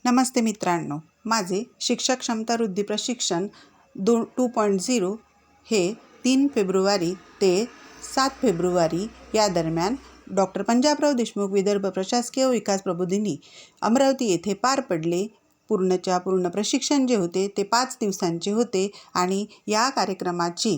नमस्ते मित्रांनो, माझे शिक्षक क्षमता वृद्धी प्रशिक्षण 2.0 हे 3 फेब्रुवारी ते 7 फेब्रुवारी या दरम्यान डॉक्टर पंजाबराव देशमुख विदर्भ प्रशासकीय विकास प्रबोधिनी अमरावती येथे पार पडले। पूर्णच्या पूर्ण प्रशिक्षण जे होते ते 5 दिवसांचे होते आणि या कार्यक्रमाची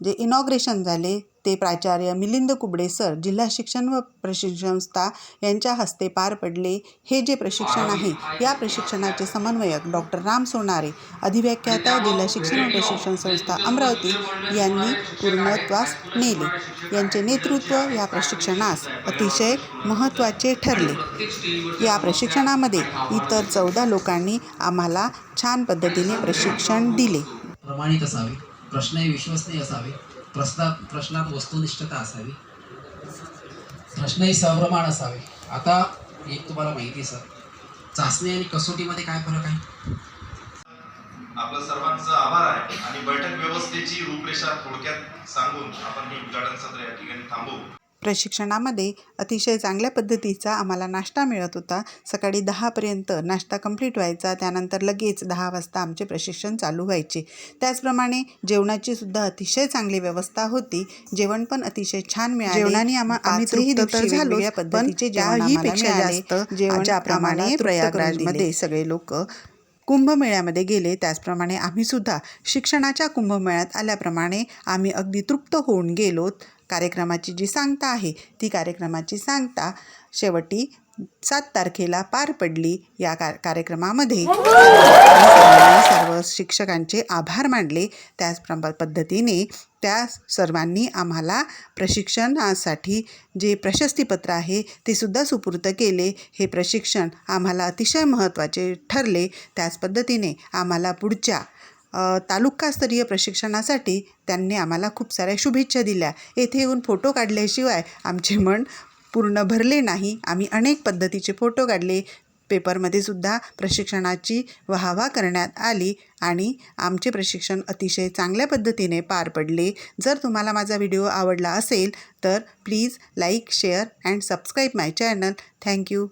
जे इनॉग्रेशन झाले ते प्राचार्य मिलिंद कुबडे सर, जिल्हा शिक्षण व प्रशिक्षण संस्था यांच्या हस्ते पार पडले। हे जे प्रशिक्षण आहे या प्रशिक्षणाचे समन्वयक डॉक्टर राम सोनारे, अधिव्याख्याता जिल्हा शिक्षण व प्रशिक्षण संस्था अमरावती यांनी पूर्णत्वास नेले। यांचे नेतृत्व या प्रशिक्षणास अतिशय महत्त्वाचे ठरले। या प्रशिक्षणामध्ये इतर 14 लोकांनी आम्हाला छान पद्धतीने प्रशिक्षण दिले। प्रमाणित असावे, प्रश्नही विश्वसनीय असावे, प्रश्नात वस्तुनिष्ठता असावी, प्रश्नही सप्रमाण असावे। आता एक तुम्हाला माहिती सर, चाचणी आणि कसोटीमध्ये काय फरक आहे? आपलं सर्वांचा आभार आहे आणि बैठक व्यवस्थेची रूपरेषा थोडक्यात सांगून आपण हे उद्घाटन सत्र या ठिकाणी थांबवू। प्रशिक्षणामध्ये अतिशय चांगल्या पद्धतीचा आम्हाला नाश्ता मिळत होता। सकाळी 10 पर्यंत नाश्ता कंप्लीट व्हायचा, त्यानंतर लगेच 10 वाजता आमचे प्रशिक्षण चालू व्हायचे। त्याचप्रमाणे जेवणाची सुद्धा अतिशय चांगली व्यवस्था होती। जेवण पण अतिशय छान मिळाले। जेवणाने आम्ही तृप्त झालो, पद्धतीचे त्याहीपेक्षा जास्त जेवण ज्याप्रमाणे प्रयागराजमध्ये सगळे लोक कुंभमेळ्यामध्ये गेले त्याचप्रमाणे आम्ही सुद्धा शिक्षणाच्या कुंभमेळ्यात आल्याप्रमाणे आम्ही अगदी तृप्त होऊन गेलो। कार्यक्रमाची जी सांगता आहे ती कार्यक्रमाची सांगता शेवटी 7 तारखेला पार पडली। या कार्यक्रमामध्ये सर्व शिक्षकांचे आभार मानले। त्याच पद्धतीने त्या सर्वांनी आम्हाला प्रशिक्षणासाठी जे प्रशस्तीपत्र आहे ते सुद्धा सुपूर्द केले। हे प्रशिक्षण आम्हाला अतिशय महत्त्वाचे ठरले। त्याच पद्धतीने आम्हाला पुढच्या तालुकास्तरीय प्रशिक्षणासाठी त्यांनी आम्हाला खूप साऱ्या शुभेच्छा दिल्या। येथे येऊन फोटो काढल्याशिवाय आमचे मन पूर्ण भरले नाही। आम्ही अनेक पद्धतीचे फोटो काढले। पेपरमध्ये सुद्धा प्रशिक्षणाची वाहवा करण्यात आली आणि आमचे प्रशिक्षण अतिशय चांगल्या पद्धतीने पार पडले। जर तुम्हाला माझा व्हिडिओ आवडला असेल तर please like, share and subscribe my channel. Thank you.